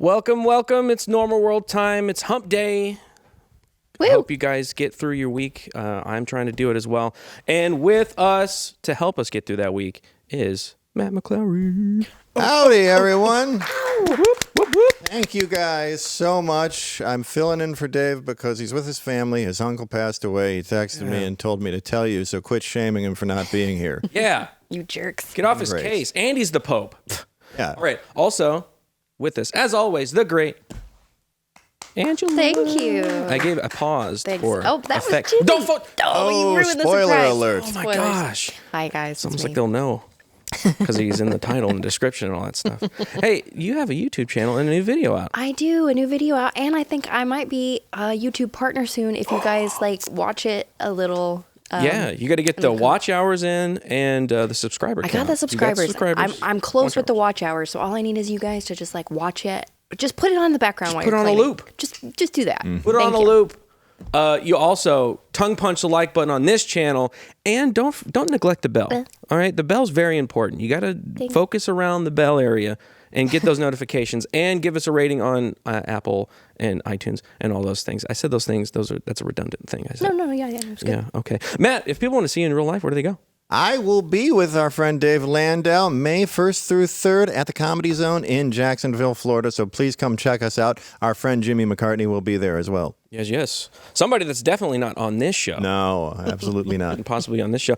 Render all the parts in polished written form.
Welcome, welcome. It's normal world time. It's hump day. Woo. I hope you guys get through your week. I'm trying to do it as well. And with us to help us get through that week is Matt McClowry. Howdy, everyone. Thank you guys so much. I'm filling in for Dave because he's with his family. His uncle passed away. He texted me and told me to tell you, so quit shaming him for not being here. Yeah. You jerks. Get off his case. Andy's the Pope. Yeah. All right. Also, with us, as always, the great Angela. Thank you. I paused Thanks. for Oh, that effect. was Jimmy. Don't you ruined the spoiler surprise. alert. Oh my Spoilers. gosh. Hi, guys. It's almost It's like me. they'll know because he's in the title and description and all that stuff. Hey, you have a YouTube channel and a new video out. I do a new video out, and I think I might be a YouTube partner soon if you guys watch it a little. Yeah, you got to get the watch hours in and the subscriber count. I got the You got subscribers. I'm close with the watch hours, so all I need is you guys to just watch it. Just put it on the background while put you're it on a playing. loop. Just do that. Put it on Thank a you. loop. You also tongue punch the like button on this channel, and don't neglect the bell. All right, the bell's very important. You got to focus around the bell area and get those notifications, and give us a rating on Apple and iTunes and all those things. I said those things. That's a redundant thing. I said. No, yeah, it's good. Yeah. Okay, Matt. If people want to see you in real life, where do they go? I will be with our friend Dave Landau May 1st through 3rd at the Comedy Zone in Jacksonville, Florida. So please come check us out. Our friend Jimmy McCartney will be there as well. Yes. Somebody that's definitely not on this show. No, absolutely not. And possibly on this show.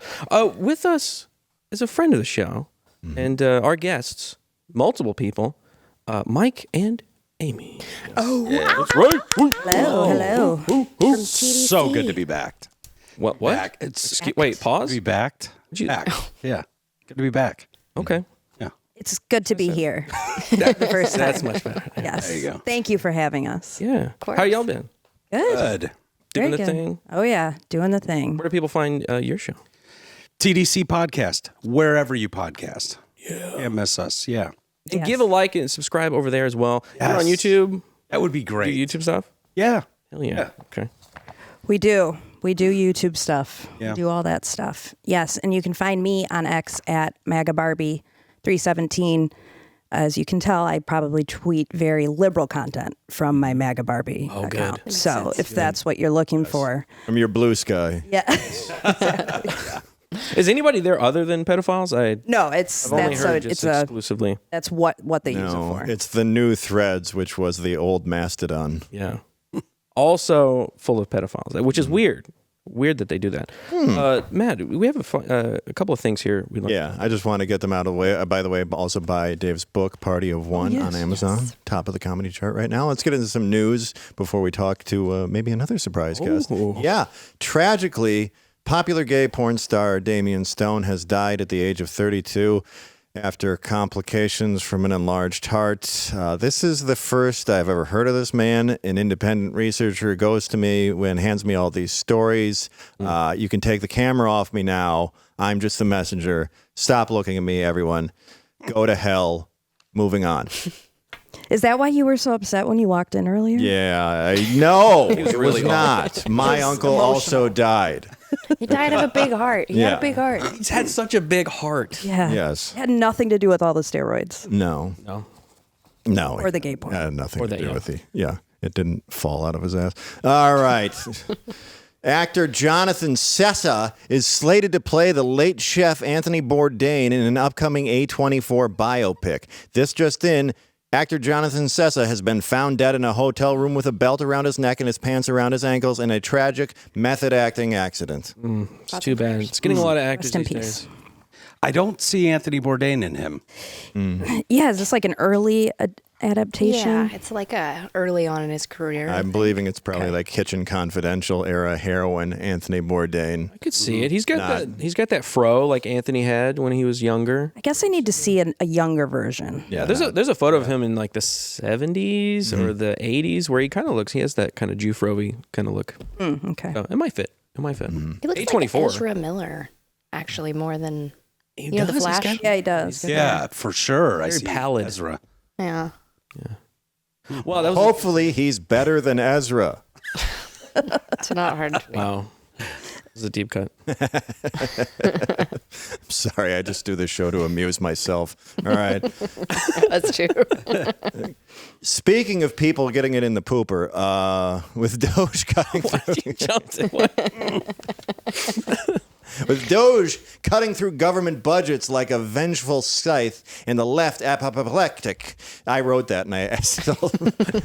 With us is a friend of the show and our guests, multiple people, Mike and Amy. Oh, that's right. hello. So good to be backed. What? Back. Wait, pause? To be backed. you- Back. Yeah. Good to be back. Okay. Yeah. It's good to be here. The first time. That's much better. Yes. There you go. Thank you for having us. Yeah. course. How y'all been? Good. Good. Doing Very the good. thing? Oh, yeah. Doing the thing. Where do people find your show? TDC podcast. Wherever you podcast. Yeah. Can't miss us. Yeah. And Yes. give a like and subscribe over there as well. You're on Yes. YouTube? That would be Do great. YouTube stuff? Yeah. Hell yeah. Okay. We do. We do YouTube stuff. Yeah. We do all that stuff. Yes. And you can find me on X at MAGABarbie317. As you can tell, I probably tweet very liberal content from my MAGA Barbie account. good. So if that's what you're looking for. From your blue sky. Yeah. Is anybody there other than pedophiles? No, it's I've only that's heard so just it's exclusively. that's what they use it No, for. it's the new Threads, which was the old Mastodon. Yeah. Also full of pedophiles, which is weird. Weird that they do that. Matt, we have a couple of things here. Yeah, I just want to get them out of the way. By the way, also buy Dave's book, Party of One, on Amazon. Top of the comedy chart right now. Let's get into some news before we talk to maybe another surprise guest. Yeah, tragically, popular gay porn star Damian Stone has died at the age of 32 after complications from an enlarged heart. This is the first I've ever heard of this man. An independent researcher goes to me and hands me all these stories. You can take the camera off me now. I'm just the messenger. Stop looking at me, everyone. Go to hell. Moving on. Is that why you were so upset when you walked in earlier? Yeah, I know. It was really not. My uncle also died. He died of a big heart. He had a big heart. He's had such a big heart. Yeah. Yes. It had nothing to do with all the steroids No. No. or the gay porn. It had nothing Or to that, do yeah. with the. Yeah, it didn't fall out of his ass. All right. Actor Jonathan Sessa is slated to play the late chef Anthony Bourdain in an upcoming A24 biopic. This just in. Actor Jonathan Sessa has been found dead in a hotel room with a belt around his neck and his pants around his ankles in a tragic method acting accident. It's too bad. It's getting a lot of actors Rest in these peace. days. I don't see Anthony Bourdain in him. Yeah, is this like an early adaptation? Yeah, it's early on in his career. I'm believing it's probably like Kitchen Confidential era heroine Anthony Bourdain. I could see it. He's got that fro like Anthony had when he was younger. I guess I need to see a younger version. Yeah, There's a photo of him in like the 70s or the 80s where he kind of looks. He has that kind of Jufro-y kind of look. Okay. So it might fit. It might fit. He looks A24. like Ezra Miller, actually, more than He know, The does. He's Flash? got- Yeah, he does. Yeah, for sure. I Very see pallid. Ezra. yeah. Well, that was Hopefully he's better than Ezra. It's not hard. wow. It's a deep cut. Sorry, I just do this show to amuse myself. All right. That's true. Speaking of people getting it in the pooper, with Doge cutting with Doge cutting through government budgets like a vengeful scythe and the left apoplectic. I wrote that and I still...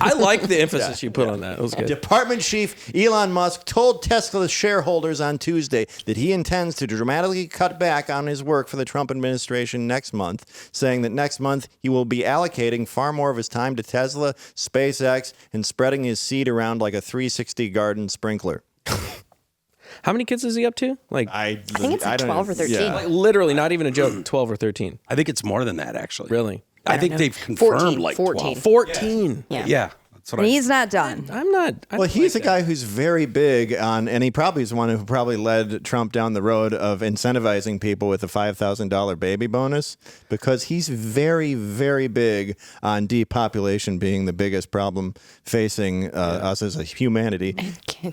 I like the emphasis you put on that. It was good. Department Chief Elon Musk told Tesla shareholders on Tuesday that he intends to dramatically cut back on his work for the Trump administration next month, saying that next month he will be allocating far more of his time to Tesla, SpaceX, and spreading his seed around like a 360 garden sprinkler. How many kids is he up to? Like, I think it's like 12 or 13. Yeah. like literally, not even a joke. 12 or 13. I think it's more than that, actually. Really? I think they've confirmed 14, like 14. 12. 14. Yeah. That's what And he's not done. I'm not. Well, he's a guy who's very big on, and he probably is one who probably led Trump down the road of incentivizing people with a $5,000 baby bonus, because he's very, very big on depopulation being the biggest problem facing us as a humanity.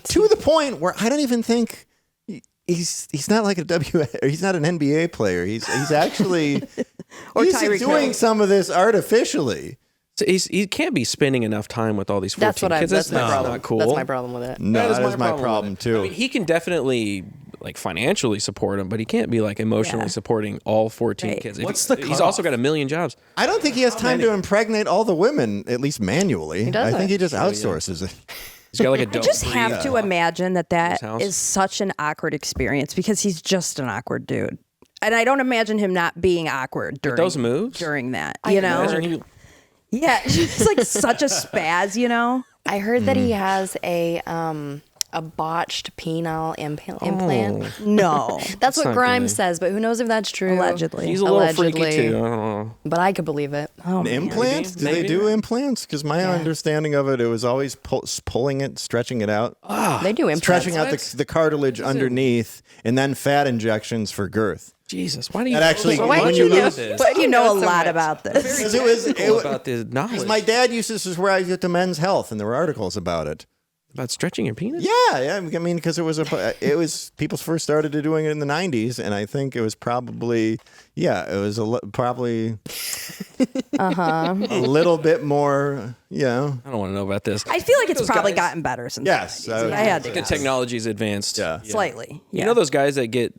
To the point where I don't even think he's not like he's not an NBA player. He's actually he's doing some of this artificially. So he can't be spending enough time with all these 14 That's what kids. that's my problem. Not cool. That's my problem with it. No, that is my with problem it. too. I mean, he can definitely like financially support them, but he can't be like emotionally supporting all 14 Right. kids. What's the He's also got a million jobs. I don't think he has time to impregnate all the women, at least manually. doesn't. I think he just outsources it. He's got like a I dope just breed. have to imagine that house. is such an awkward experience because he's just an awkward dude. And I don't imagine him not being awkward during those moves? during that. You know? Imagine you- Yeah, it's like such a spaz, you know? I heard that he has a botched penile implant. No. That's what not Grimes good. says, but who knows if that's true? Allegedly. He's a little Allegedly. freaky too. I don't know. But I could believe it. Oh, An man. implant? Do Maybe. they do implants? Because my understanding of it, it was always pulling it, stretching it out, They do implants. stretching out the cartilage underneath, and then fat injections for girth. Jesus, why do you? That actually, Why when do you you know? lose, But you know a so lot much. about this. because it was about the knowledge my dad used this is where I get to Men's Health, and there were articles about it. about stretching your penis. Yeah. I mean, because it was people first started doing it in the '90s, and I think it was probably probably a little bit more. Yeah. I don't want to know about this. I feel like it's Those probably guys- gotten better since Yes. the 90s. I had to The guess. technology's advanced. Yeah. Slightly. Yeah. You know those guys that get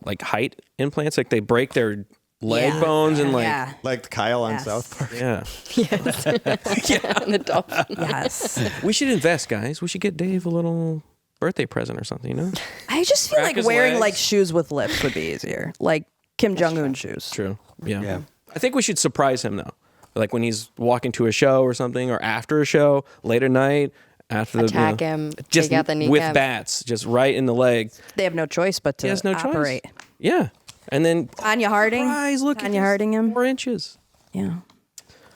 like height implants, like they break their leg Yeah. bones and like Yeah. Like Kyle on Yes. South Park. yeah. And the dolphin. Yes. We should invest, guys. We should get Dave a little birthday present or something. You know, I just feel Crack like his wearing legs. like shoes with lips would be easier. Like Kim Jong-un shoes. true. Yeah. Yeah. I think we should surprise him though, like when he's walking to a show or something, or after a show, late at night. After the Attack him, just take out the with kneecap. bats, just right in the leg. They have no choice but to He has no operate. choice. Yeah, and then Anya Harding. surprise, look, Anya at Harding him. 4 inches. Yeah.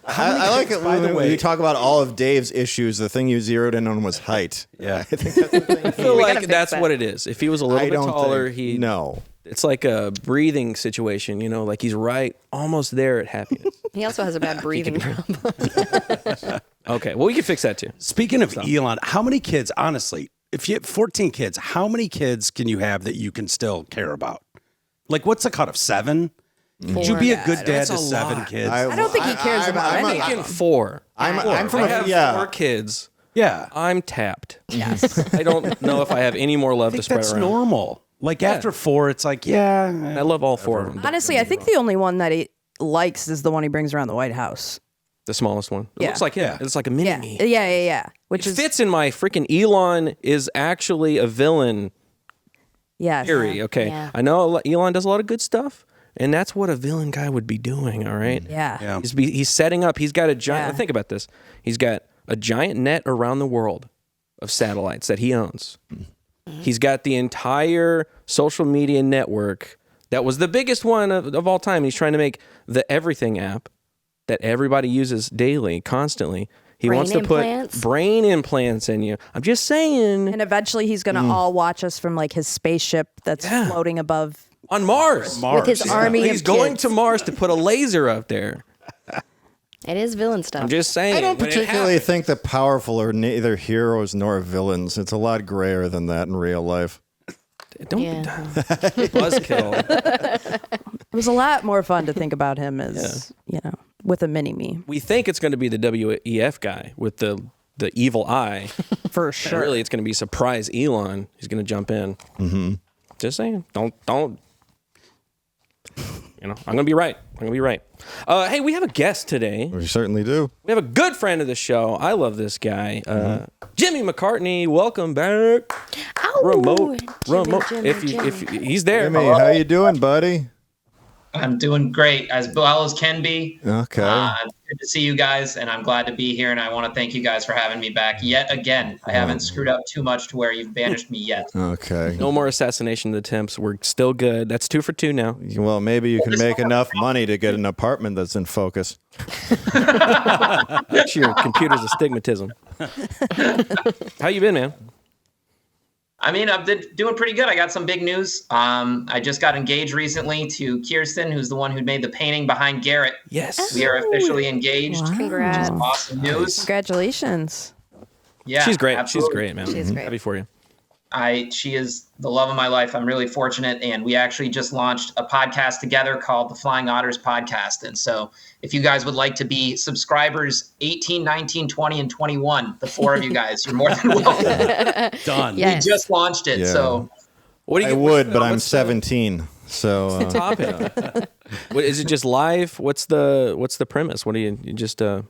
I like it by the when way- you talk about all of Dave's issues. The thing you zeroed in on was height. Yeah. I think that's the thing. I feel We like gotta fix that's that. what it is. If he was a little I bit don't taller, think, he no. It's like a breathing situation, you know, like he's right almost there at happiness. He also has a bad breathing problem. Okay, well, we can fix that too. Speaking of Elon, how many kids, honestly, if you have 14 kids, how many kids can you have that you can still care about? Like, what's the cutoff? 7? Would you be a good dad That's to a 7 lot. kids? I don't think he cares about I'm any. thinking 4. I'm from I have 4 kids. yeah. I'm tapped. Yes. I don't know if I have any more love I to think spread that's around. normal. Like, after 4, it's like, yeah. I love all 4 of them. Honestly, I think the only one that he likes is the one he brings around the White House. The smallest one. It Yeah. looks like him. Yeah. It's like a mini Yeah. me. Yeah. Which It is fits in my freaking Elon is actually a villain yes. theory. Okay. Yeah. I know Elon does a lot of good stuff, and that's what a villain guy would be doing, all right? Yeah. Yeah. He's setting up, he's got a giant, Yeah. think about this. He's got a giant net around the world of satellites that he owns. He's got the entire social media network that was the biggest one of all time. He's trying to make the everything app that everybody uses daily, constantly. He Brain wants to implants? put brain implants in you. I'm just saying. And eventually he's going to all watch us from like his spaceship that's Yeah. floating above. On Mars. With his army He's of going kids. to Mars to put a laser up there. It is villain stuff. I'm just saying. I don't when it particularly happens- think the powerful are neither heroes nor villains. It's a lot grayer than that in real life. Don't buzzkill. It was a lot more fun to think about him as, with a mini-me. We think it's going to be the WEF guy with the evil eye. For sure. Really, it's going to be surprise Elon. He's going to jump in. Mm-hmm. Just saying. Don't. I'm going to be right. Hey, we have a guest today. We certainly do. We have a good friend of the show. I love this guy. Jimmy McCartney, welcome back. Ow. Remote. Jimmy. If he's there. Jimmy, how you doing, buddy? I'm doing great, as well as can be. Okay. Good to see you guys, and I'm glad to be here, and I want to thank you guys for having me back yet again. I haven't screwed up too much to where you've banished me yet. Okay. No more assassination attempts. We're still good. That's 2 for 2 now. Well, maybe you can make enough money to get an apartment that's in focus. Your computer's astigmatism. How you been, man? I mean, I've been doing pretty good. I got some big news. I just got engaged recently to Kirsten, who's the one who made the painting behind Garrett. Yes. We are officially engaged. Wow. Congrats. Which is awesome news. Congratulations. Yeah, She's great. absolutely. She's great, man. She's great. Happy for you. She is the love of my life. I'm really fortunate. And we actually just launched a podcast together called the Flying Otters Podcast. And so if you guys would like to be subscribers 18, 19, 20, and 21, the 4 of you guys, you're more than welcome. Done. Yes. We just launched it. Yeah. So What do I you? would, but I'm what's 17. So the topic? What is it? Just live? What's the premise? What do you just So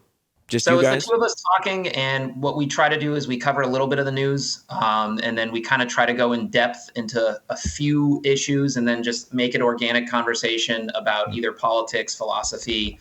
you it's guys? the 2 of us talking, and what we try to do is we cover a little bit of the news, and then we kind of try to go in depth into a few issues, and then just make it organic conversation about either politics, philosophy,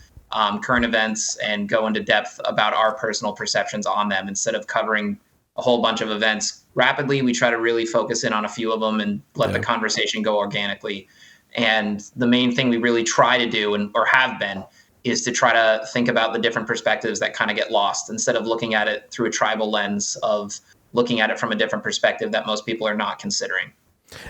current events, and go into depth about our personal perceptions on them instead of covering a whole bunch of events rapidly. We try to really focus in on a few of them and let the conversation go organically. And the main thing we really try to do, or have been, is to try to think about the different perspectives that kind of get lost instead of looking at it through a tribal lens of looking at it from a different perspective that most people are not considering.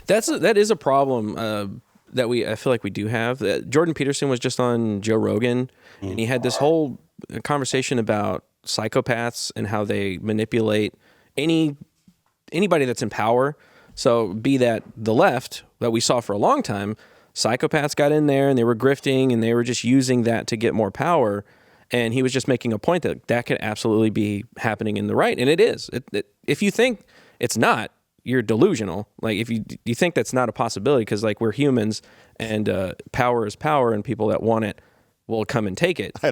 That is a problem that I feel like we do have. Jordan Peterson was just on Joe Rogan, and he had this whole conversation about psychopaths and how they manipulate anybody that's in power. So be that the left that we saw for a long time, psychopaths got in there and they were grifting and they were just using that to get more power. And he was just making a point that could absolutely be happening in the right. And it is. If you think it's not, you're delusional. Like if you think that's not a possibility, because like we're humans and power is power, and people that want it will come and take it. I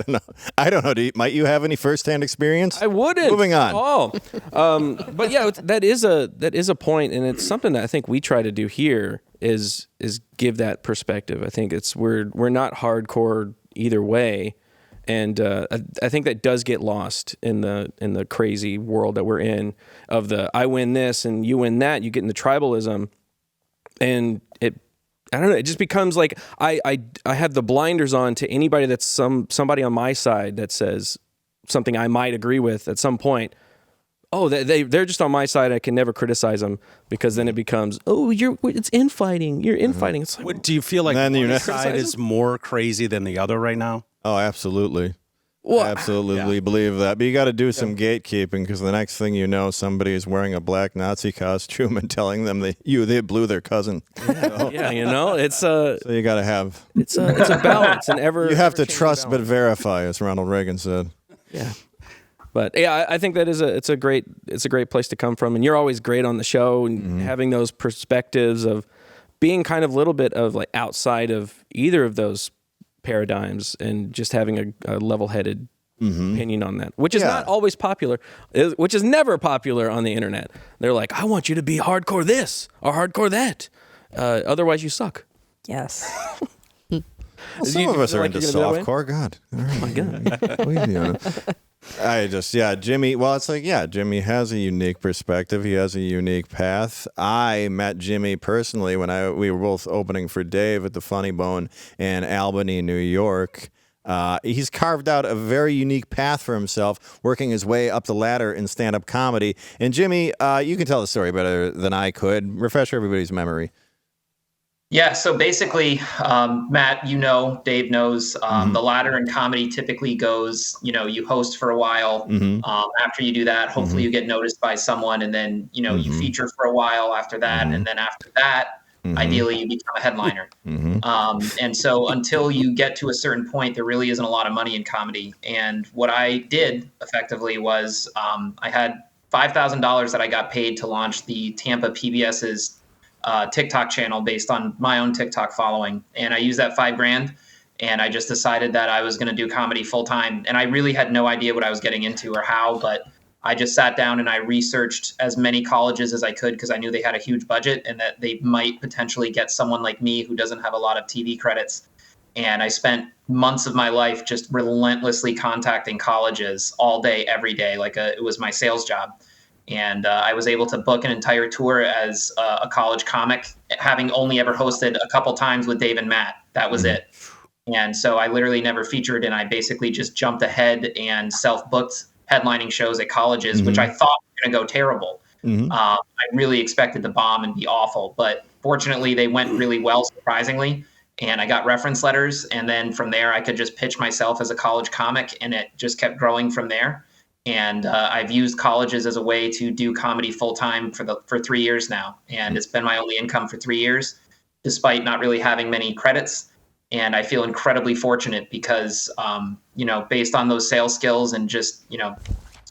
don't know. Might you have any firsthand experience? I wouldn't. Moving on. But yeah, that is a point, and it's something that I think we try to do here is give that perspective. I think we're not hardcore either way, and I think that does get lost in the crazy world that we're in of the I win this and you win that. You get into tribalism, and I don't know. It just becomes like I have the blinders on to anybody that's somebody on my side that says something I might agree with at some point. Oh, they're just on my side. I can never criticize them, because then it becomes, it's infighting. You're infighting. It's like, Do you feel like Then you're one not- side is more crazy than the other right now? Oh, absolutely. Well, Absolutely believe that. But you got to do some gatekeeping, because the next thing you know, somebody is wearing a black Nazi costume and telling them they blew their cousin. yeah, it's So you got to have. it's a balance, and You have to trust but verify, as Ronald Reagan said. Yeah. But yeah, I think that it's a great place to come from, and you're always great on the show, and having those perspectives of being kind of a little bit of like outside of either of those paradigms, and just having a level-headed opinion on that, which is not always popular, which is never popular on the internet. They're like, I want you to be hardcore this or hardcore that, otherwise you suck. Yes. Well, some of us are into softcore. God. All right. Oh my God. Leave me on it. Jimmy, well, it's like, Jimmy has a unique perspective. He has a unique path. I met Jimmy personally when we were both opening for Dave at the Funny Bone in Albany, New York. He's carved out a very unique path for himself, working his way up the ladder in stand-up comedy. And Jimmy, you can tell the story better than I could. Refresh everybody's memory. Yeah, so basically, Matt, Dave knows, the ladder in comedy typically goes, you host for a while. After you do that, hopefully you get noticed by someone, and then, you feature for a while after that. And then after that, ideally you become a headliner. And so until you get to a certain point, there really isn't a lot of money in comedy. And what I did effectively was I had $5,000 that I got paid to launch the Tampa PBS's TikTok channel based on my own TikTok following. And I used that $5,000 and I just decided that I was going to do comedy full time. And I really had no idea what I was getting into or how, but I just sat down and I researched as many colleges as I could because I knew they had a huge budget and that they might potentially get someone like me who doesn't have a lot of TV credits. And I spent months of my life just relentlessly contacting colleges all day, every day, like it was my sales job. And I was able to book an entire tour as a college comic, having only ever hosted a couple times with Dave and Matt. That was it. And so I literally never featured, and I basically just jumped ahead and self-booked headlining shows at colleges, which I thought were going to go terrible. I really expected to bomb and be awful, but fortunately they went really well, surprisingly. And I got reference letters, and then from there I could just pitch myself as a college comic, and it just kept growing from there. And I've used colleges as a way to do comedy full time for 3 years now. And it's been my only income for 3 years, despite not really having many credits. And I feel incredibly fortunate because, based on those sales skills and just,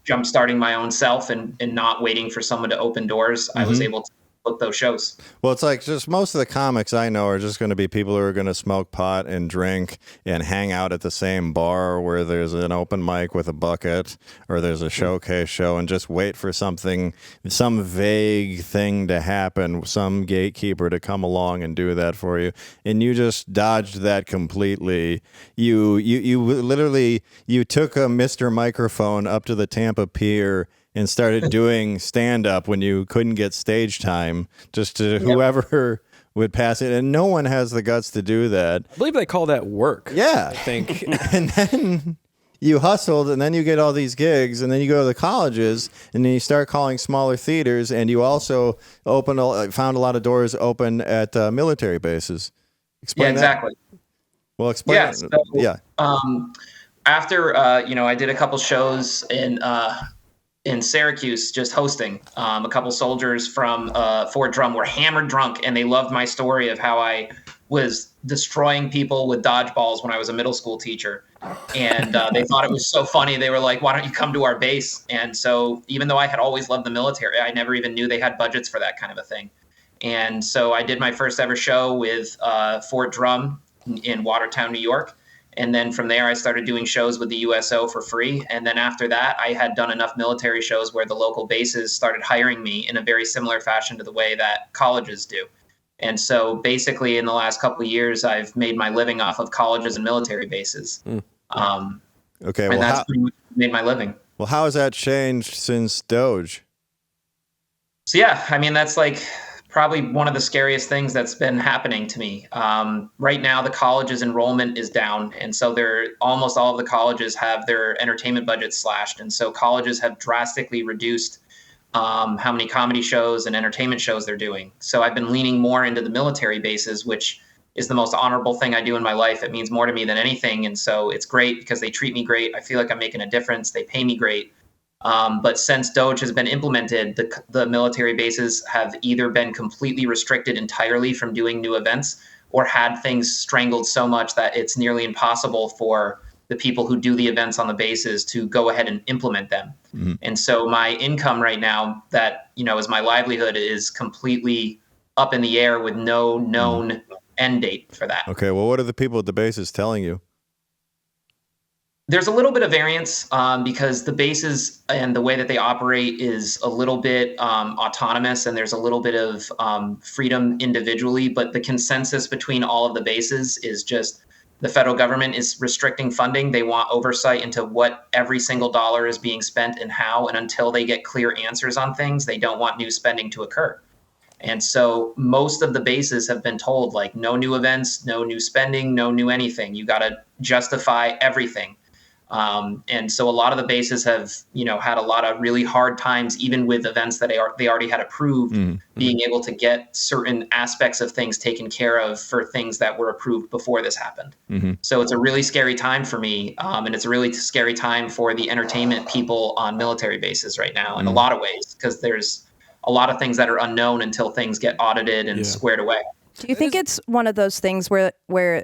jump starting my own self and not waiting for someone to open doors, I was able to book those shows. Well, it's like just most of the comics I know are just going to be people who are going to smoke pot and drink and hang out at the same bar where there's an open mic with a bucket or there's a showcase show and just wait for some vague thing to happen, some gatekeeper to come along and do that for you. And you just dodged that completely. You literally took a Mr. Microphone up to the Tampa Pier and started doing stand-up when you couldn't get stage time, just to whoever would pass it. And no one has the guts to do that. I believe they call that work. Yeah. I think. And then you hustled, and then you get all these gigs, and then you go to the colleges, and then you start calling smaller theaters, and you also found a lot of doors open at military bases. Explain exactly. That. Well, explain. Yeah. After, I did a couple shows in Syracuse, just hosting. A couple soldiers from Fort Drum were hammered drunk, and they loved my story of how I was destroying people with dodgeballs when I was a middle school teacher. And they thought it was so funny. They were like, why don't you come to our base? And so even though I had always loved the military, I never even knew they had budgets for that kind of a thing. And so I did my first ever show with Fort Drum in Watertown, New York. And then from there, I started doing shows with the USO for free. And then after that, I had done enough military shows where the local bases started hiring me in a very similar fashion to the way that colleges do. And so basically in the last couple of years, I've made my living off of colleges and military bases. Okay. And that's pretty much made my living. Well, how has that changed since Doge? So, yeah, I mean, that's like probably one of the scariest things that's been happening to me. Right now, the college's enrollment is down. And so almost all of the colleges have their entertainment budgets slashed. And so colleges have drastically reduced how many comedy shows and entertainment shows they're doing. So I've been leaning more into the military bases, which is the most honorable thing I do in my life. It means more to me than anything. And so it's great because they treat me great. I feel like I'm making a difference. They pay me great. But since Doge has been implemented, the military bases have either been completely restricted entirely from doing new events or had things strangled so much that it's nearly impossible for the people who do the events on the bases to go ahead and implement them. Mm-hmm. And so my income right now that, is my livelihood is completely up in the air with no known end date for that. Okay. Well, what are the people at the bases telling you? There's a little bit of variance because the bases and the way that they operate is a little bit autonomous, and there's a little bit of freedom individually. But the consensus between all of the bases is just the federal government is restricting funding. They want oversight into what every single dollar is being spent and how. And until they get clear answers on things, they don't want new spending to occur. And so most of the bases have been told, like, no new events, no new spending, no new anything. You got to justify everything. And so a lot of the bases have, had a lot of really hard times, even with events that they already had approved, being able to get certain aspects of things taken care of for things that were approved before this happened. So it's a really scary time for me. And it's a really scary time for the entertainment people on military bases right now in a lot of ways, because there's a lot of things that are unknown until things get audited and squared away. Do you think it's one of those things where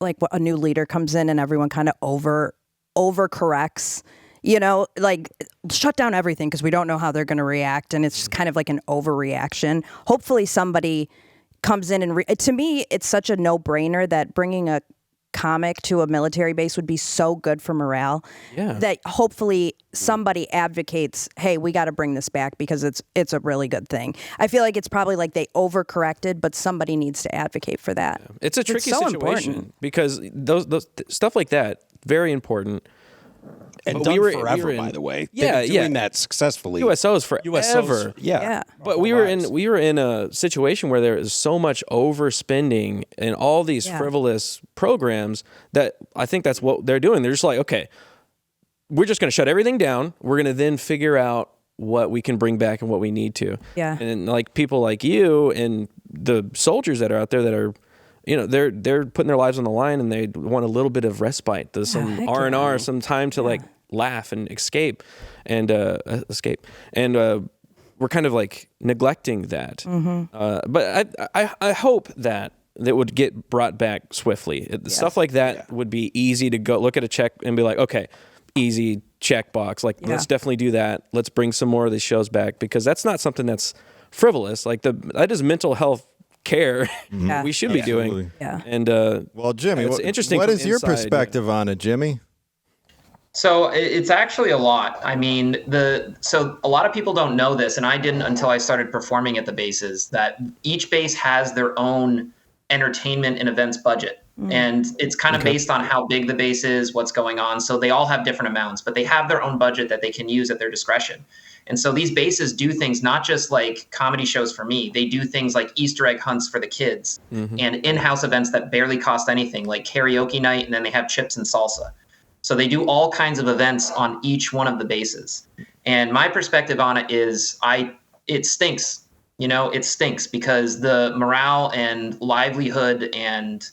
like a new leader comes in and everyone kind of overcorrects, like shut down everything because we don't know how they're going to react, and it's just kind of like an overreaction? Hopefully somebody comes in and to me, it's such a no-brainer that bringing a comic to a military base would be so good for morale that hopefully somebody advocates, hey, we got to bring this back because it's a really good thing. I feel like it's probably like they overcorrected, but somebody needs to advocate for that. It's a tricky so situation important. because those stuff like that, very important. And But done we were forever, in- by the way. Yeah, They've been doing that successfully. USOs forever. USOs, Yeah. But we were in a situation where there is so much overspending in all these frivolous programs that I think that's what they're doing. They're just like, okay, we're just going to shut everything down. We're going to then figure out what we can bring back and what we need to. Yeah. And like people like you and the soldiers that are out there that are, they're putting their lives on the line and they want a little bit of respite. There's some heck R&R, some time to like laugh and escape. And we're kind of like neglecting that. But I hope that would get brought back swiftly. Stuff like that would be easy to go look at a check and be like, okay, easy checkbox. Like, let's definitely do that. Let's bring some more of these shows back, because that's not something that's frivolous. Like that is mental health care we should be doing. Yeah. And well, Jimmy, it's interesting. What from is your inside, perspective on it, Jimmy? So it's actually a lot. I mean, so a lot of people don't know this, and I didn't until I started performing at the bases, that each base has their own entertainment and events budget. And it's kind of based on how big the base is, what's going on. So they all have different amounts, but they have their own budget that they can use at their discretion. And so these bases do things, not just like comedy shows for me. They do things like Easter egg hunts for the kids and in-house events that barely cost anything, like karaoke night, and then they have chips and salsa. So they do all kinds of events on each one of the bases. And my perspective on it is it stinks. It stinks because the morale and livelihood and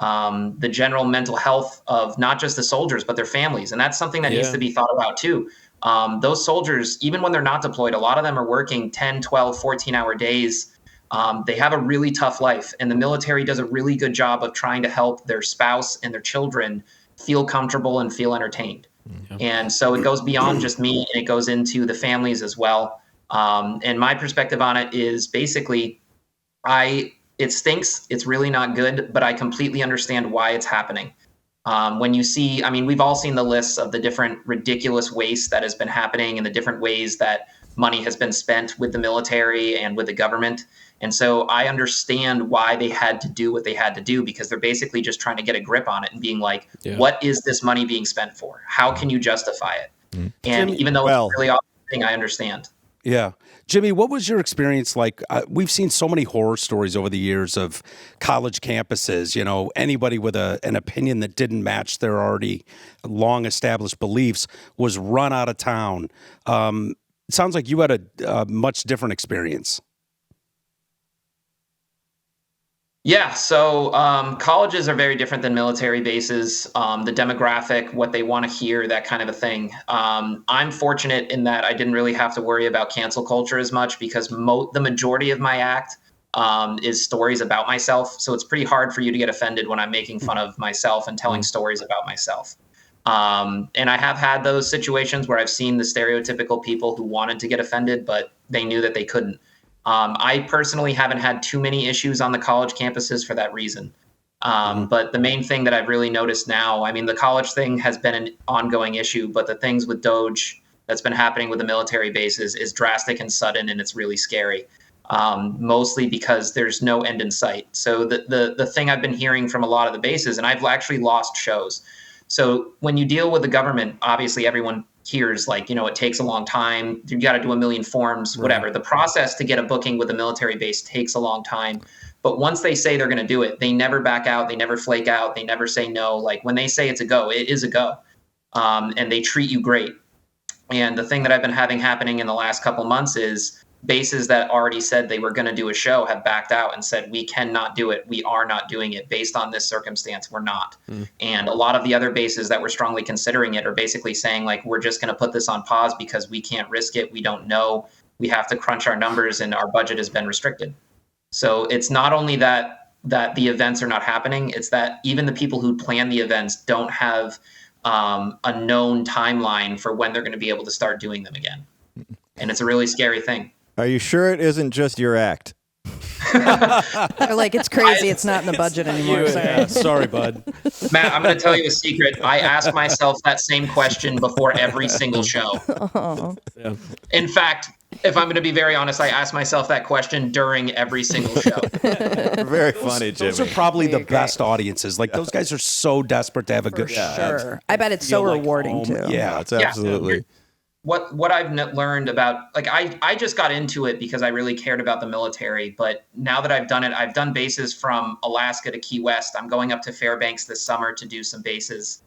the general mental health of not just the soldiers, but their families. And that's something that needs to be thought about too. Those soldiers, even when they're not deployed, a lot of them are working 10, 12, 14-hour days. They have a really tough life, and the military does a really good job of trying to help their spouse and their children feel comfortable and feel entertained. And so it goes beyond just me, and it goes into the families as well. And my perspective on it is basically, it stinks. It's really not good, but I completely understand why it's happening. When you see, we've all seen the lists of the different ridiculous waste that has been happening and the different ways that money has been spent with the military and with the government. And so I understand why they had to do what they had to do, because they're basically just trying to get a grip on it and being like, what is this money being spent for? How can you justify it? And even though it's a really awful thing, I understand. Yeah. Jimmy, what was your experience like? We've seen so many horror stories over the years of college campuses, anybody with an opinion that didn't match their already long established beliefs was run out of town. It sounds like you had a much different experience. Yeah, so colleges are very different than military bases. The demographic, what they want to hear, that kind of a thing. I'm fortunate in that I didn't really have to worry about cancel culture as much, because the majority of my act is stories about myself. So it's pretty hard for you to get offended when I'm making fun of myself and telling stories about myself. And I have had those situations where I've seen the stereotypical people who wanted to get offended, but they knew that they couldn't. I personally haven't had too many issues on the college campuses for that reason. But the main thing that I've really noticed now, the college thing has been an ongoing issue, but the things with Doge that's been happening with the military bases is drastic and sudden, and it's really scary, mostly because there's no end in sight. So the thing I've been hearing from a lot of the bases, and I've actually lost shows. So when you deal with the government, obviously everyone hears it takes a long time. You got to do a million forms, whatever. The process to get a booking with a military base takes a long time. But once they say they're going to do it, they never back out. They never flake out. They never say no. Like when they say it's a go, it is a go. and they treat you great. And the thing that I've been having happening in the last couple months is bases that already said they were going to do a show have backed out and said, we cannot do it. We are not doing it based on this circumstance. We're not. And a lot of the other bases that were strongly considering it are basically saying, like, we're just going to put this on pause because we can't risk it. We don't know. We have to crunch our numbers and our budget has been restricted. So it's not only that the events are not happening, it's that even the people who plan the events don't have a known timeline for when they're going to be able to start doing them again. And it's a really scary thing. Are you sure it isn't just your act? They're like, it's crazy. It's not in the budget anymore. Sorry, bud. Matt, I'm going to tell you a secret. I ask myself that same question before every single show. Yeah. In fact, if I'm going to be very honest, I ask myself that question during every single show. Very funny, Jimmy. Those are probably the best audiences. Like, those guys are so desperate to have a good show. Sure. I bet it's so rewarding, too. Yeah, it's absolutely. What I've learned about, like, I just got into it because I really cared about the military. But now that I've done it, I've done bases from Alaska to Key West. I'm going up to Fairbanks this summer to do some bases.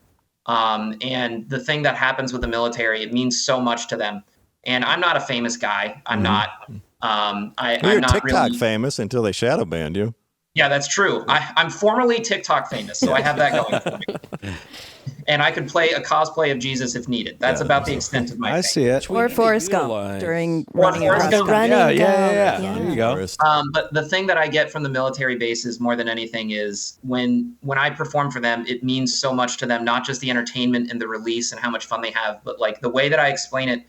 And the thing that happens with the military, it means so much to them. And I'm not a famous guy. I'm not. I'm not TikTok really famous until they shadow banned you. Yeah, that's true. I'm formerly TikTok famous, so I have that going for me. And I could play a cosplay of Jesus if needed. That's about the extent of my I thing. see it. Or Forrest Gump during running across Gump. country. Yeah. There you go. But the thing that I get from the military bases more than anything is when I perform for them, it means so much to them, not just the entertainment and the release and how much fun they have, but like the way that I explain it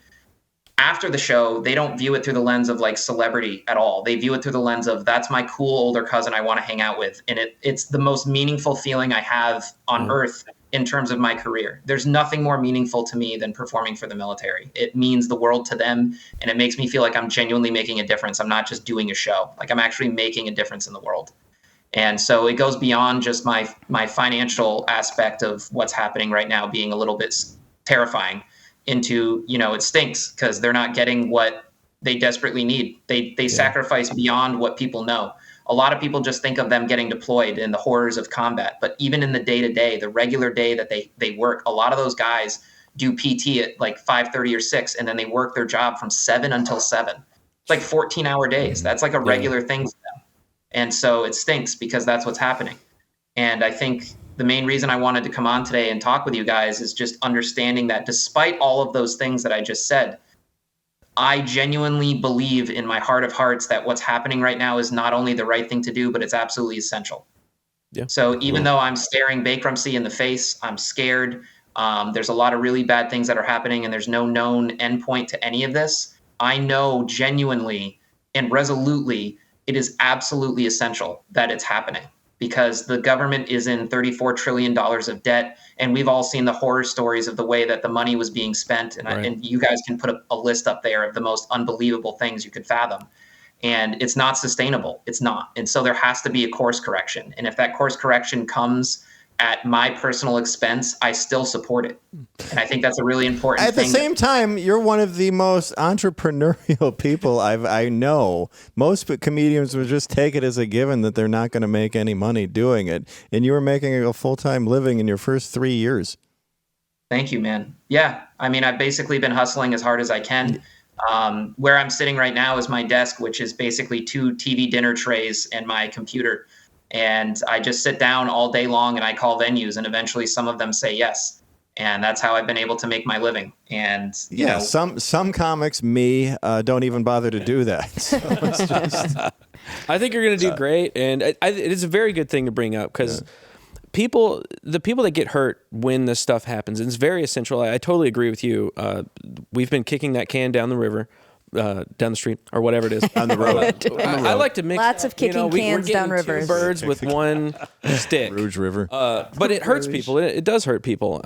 after the show, they don't view it through the lens of like celebrity at all. They view it through the lens of, that's my cool older cousin I want to hang out with. And it's the most meaningful feeling I have on earth in terms of my career. There's nothing more meaningful to me than performing for the military. It means the world to them, and it makes me feel like I'm genuinely making a difference. I'm not just doing a show. Like, I'm actually making a difference in the world. And so it goes beyond just my financial aspect of what's happening right now being a little bit terrifying into, it stinks because they're not getting what they desperately need. They sacrifice beyond what people know. A lot of people just think of them getting deployed and the horrors of combat. But even in the day-to-day, the regular day that they work, a lot of those guys do PT at like 5:30 or 6, and then they work their job from 7 until 7. It's like 14-hour days. That's like a regular thing for them. And so it stinks because that's what's happening. And I think the main reason I wanted to come on today and talk with you guys is just understanding that despite all of those things that I just said, I genuinely believe in my heart of hearts that what's happening right now is not only the right thing to do, but it's absolutely essential. Yeah. So even though I'm staring bankruptcy in the face, I'm scared. There's a lot of really bad things that are happening, and there's no known endpoint to any of this. I know genuinely and resolutely it is absolutely essential that it's happening, because the government is in $34 trillion of debt. And we've all seen the horror stories of the way that the money was being spent. And, and you guys can put a list up there of the most unbelievable things you could fathom. And it's not sustainable. It's not. And so there has to be a course correction. And if that course correction comes at my personal expense, I still support it. And I think that's a really important thing. At the same time, you're one of the most entrepreneurial people I know. Most comedians would just take it as a given that they're not going to make any money doing it. And you were making a full-time living in your first 3 years. Thank you, man. Yeah. I mean, I've basically been hustling as hard as I can. Where I'm sitting right now is my desk, which is basically 2 TV dinner trays and my computer. And I just sit down all day long and I call venues, and eventually some of them say yes. And that's how I've been able to make my living. And you know, some comics, don't even bother to do that. So it's just, I think you're going to do great. And it is a very good thing to bring up, because the people that get hurt when this stuff happens, and it's very essential. I totally agree with you. We've been kicking that can down the river. Down the street or whatever it is on the road. I like to mix lots of kicking cans down rivers. 2 birds with one stick. Rouge River. But it hurts people. It does hurt people.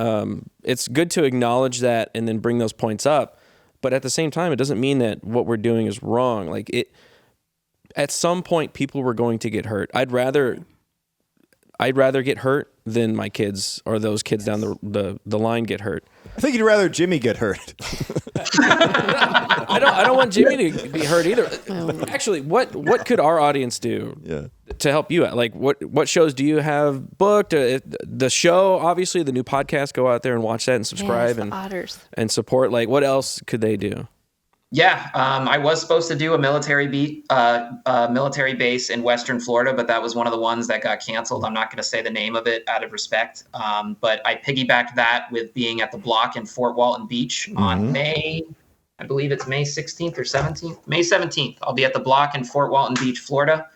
It's good to acknowledge that and then bring those points up. But at the same time, it doesn't mean that what we're doing is wrong. Like at some point, people were going to get hurt. I'd rather get hurt than my kids or those kids down the line get hurt. I think you'd rather Jimmy get hurt. I don't want Jimmy to be hurt either. Actually, what could our audience do to help you out? Like, what shows do you have booked? The show, obviously, the new podcast. Go out there and watch that and subscribe and support. Like, what else could they do? Yeah, I was supposed to do a military base in Western Florida, but that was one of the ones that got canceled. I'm not going to say the name of it out of respect, but I piggybacked that with being at the Block in Fort Walton Beach on May 16th or 17th. May 17th. I'll be at the Block in Fort Walton Beach, Florida.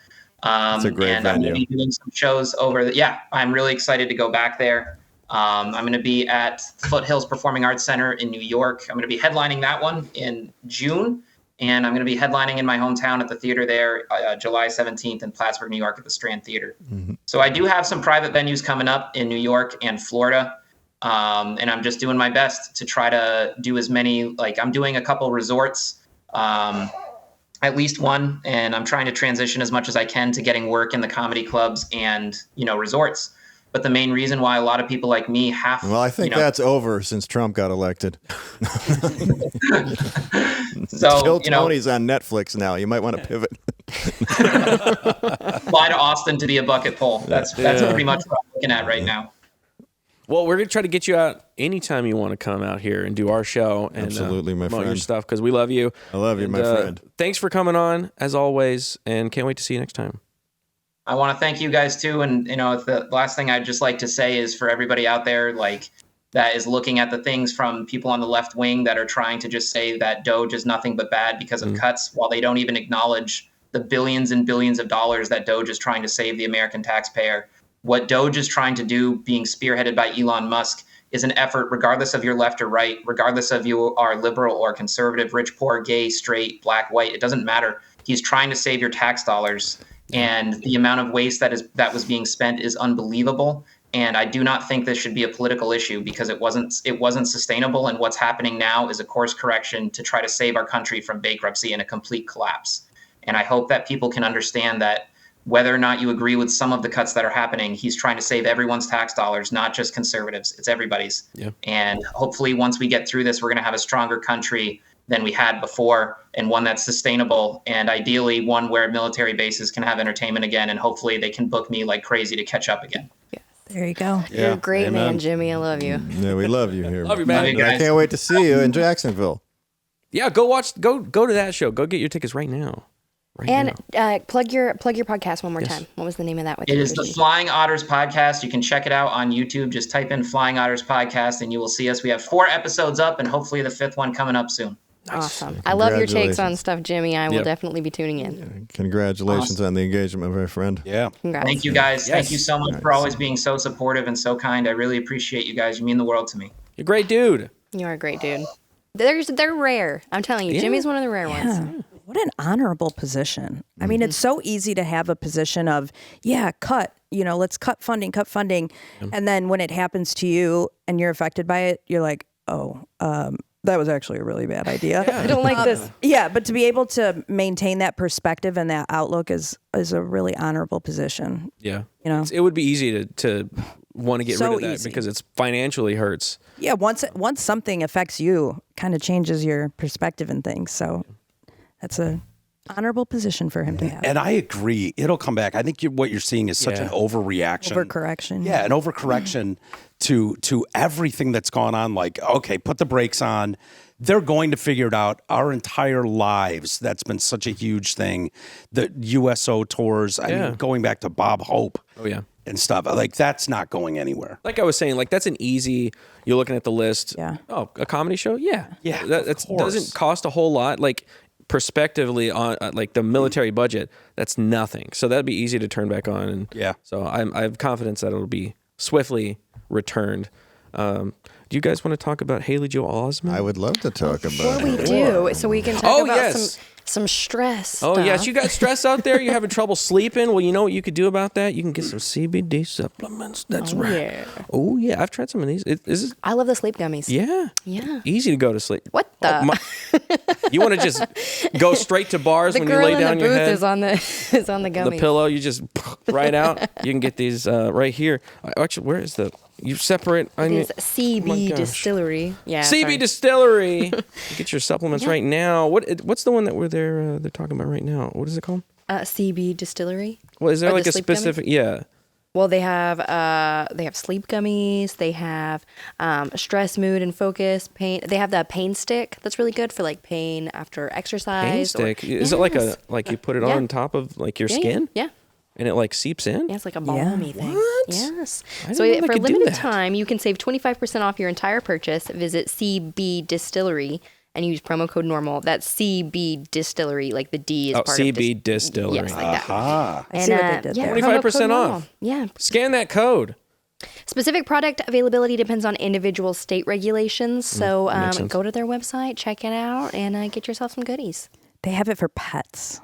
It's a great and venue. I'm going to be doing some shows over. I'm really excited to go back there. I'm going to be at Foothills Performing Arts Center in New York. I'm going to be headlining that one in June, and I'm going to be headlining in my hometown at the theater there, July 17th in Plattsburgh, New York at the Strand Theater. So I do have some private venues coming up in New York and Florida, and I'm just doing my best to try to do as many. Like, I'm doing a couple resorts, at least one, and I'm trying to transition as much as I can to getting work in the comedy clubs and, resorts. But the main reason why a lot of people like me have... Well, I think that's over since Trump got elected. So, Tony's on Netflix now. You might want to pivot. Fly to Austin to be a bucket pull. That's pretty much what I'm looking at right now. Well, we're going to try to get you out anytime you want to come out here and do our show and absolutely, my promote friend. your stuff, because we love you. I love you, my friend. Thanks for coming on, as always, and can't wait to see you next time. I want to thank you guys too. And, the last thing I'd just like to say is for everybody out there, like, that is looking at the things from people on the left wing that are trying to just say that Doge is nothing but bad because of cuts, while they don't even acknowledge the billions and billions of dollars that Doge is trying to save the American taxpayer. What Doge is trying to do, being spearheaded by Elon Musk, is an effort, regardless of your left or right, regardless of you are liberal or conservative, rich, poor, gay, straight, black, white, it doesn't matter. He's trying to save your tax dollars. And the amount of waste that was being spent is unbelievable. And I do not think this should be a political issue, because it wasn't sustainable. And what's happening now is a course correction to try to save our country from bankruptcy and a complete collapse. And I hope that people can understand that whether or not you agree with some of the cuts that are happening, he's trying to save everyone's tax dollars, not just conservatives. It's everybody's. Yeah. And hopefully once we get through this, we're going to have a stronger country than we had before, and one that's sustainable, and ideally one where military bases can have entertainment again, and hopefully they can book me like crazy to catch up again. There you go. Yeah. You're a great man, Jimmy. I love you. Yeah, we love you here. Love you, man. Love you I can't wait to see you in Jacksonville. Yeah, go to that show. Go get your tickets right now. Plug your podcast one more time. What was the name of that? It is the Flying Otters Podcast. You can check it out on YouTube. Just type in Flying Otters Podcast and you will see us. We have 4 episodes up and hopefully the 5th one coming up soon. Awesome. I love your takes on stuff, Jimmy. I will definitely be tuning in. Yeah, congratulations on the engagement, my friend. Yeah. Congrats. Thank you, guys. Yes. Thank you so much for always being so supportive and so kind. I really appreciate you guys. You mean the world to me. You're a great dude. You are a great dude. They're rare. I'm telling you, Jimmy's one of the rare ones. What an honorable position. I mean, it's so easy to have a position of, cut, let's cut funding. And then when it happens to you and you're affected by it, you're like, that was actually a really bad idea. I don't like this. Yeah, but to be able to maintain that perspective and that outlook is a really honorable position. Yeah. It would be easy to want to get rid of that because it's financially hurts. Yeah, once something affects you, kind of changes your perspective and things. So that's a honorable position for him to have. And I agree. It'll come back. I think what you're seeing is such an overreaction. Overcorrection. Yeah, an overcorrection to everything that's gone on. Like, okay, put the brakes on. They're going to figure it out. Our entire lives, that's been such a huge thing. The USO tours, I mean, going back to Bob Hope. Oh, yeah. And stuff. Like, that's not going anywhere. Like I was saying, like, that's an easy, you're looking at the list. Yeah. Oh, a comedy show? Yeah. Yeah, That doesn't cost a whole lot. Like, prospectively on like the military budget, that's nothing. So that'd be easy to turn back on. And so I have confidence that it'll be swiftly returned. Do you guys want to talk about Haley Joel Osment? I would love to talk about Before we it. do, so we can talk about some stress Oh, stuff. yes. You got stress out there? You're having trouble sleeping? Well, you know what you could do about that? You can get some CBD supplements. That's right. Yeah. Oh, yeah. I've tried some of these. I love the sleep gummies. Yeah. Yeah. Easy to go to sleep. What the? You want to just go straight to bars when you lay down your head? The girl in the booth is on the gummies. The pillow, you just right out. You can get these right here. Actually, where is the... You separate. It is CB Distillery. Yeah. CB Distillery. Get your supplements right now. What's the one that they're talking about right now? What is it called? CB Distillery. Well, is there like a sleep specific? Gummies? Yeah. Well, they have sleep gummies. They have stress, mood, and focus. Pain. They have that pain stick that's really good for like pain after exercise. Pain stick. Is it like you put it on top of like your skin? Yeah. And it like seeps in? Yeah, it's like a balmy thing. What? Yes. I So didn't know for they a could do limited that. time, you can save 25% off your entire purchase. Visit CB Distillery and use promo code NORMAL. That's CB Distillery, like the D is part of CB Distillery. Yes, like that. I see what they did there. 25% promo code NORMAL. off. Yeah. Scan that code. Specific product availability depends on individual state regulations. So makes sense. go to their website, check it out, and get yourself some goodies. They have it for pets.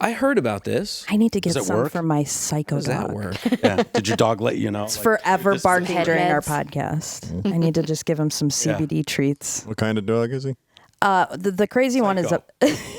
I heard about this. I need to get Does it some work? for my psycho How does that dog. work? Yeah. Did your dog let you know? It's forever barking head during our meds. podcast. I need to just give him some CBD treats. What kind of dog is he? The crazy one is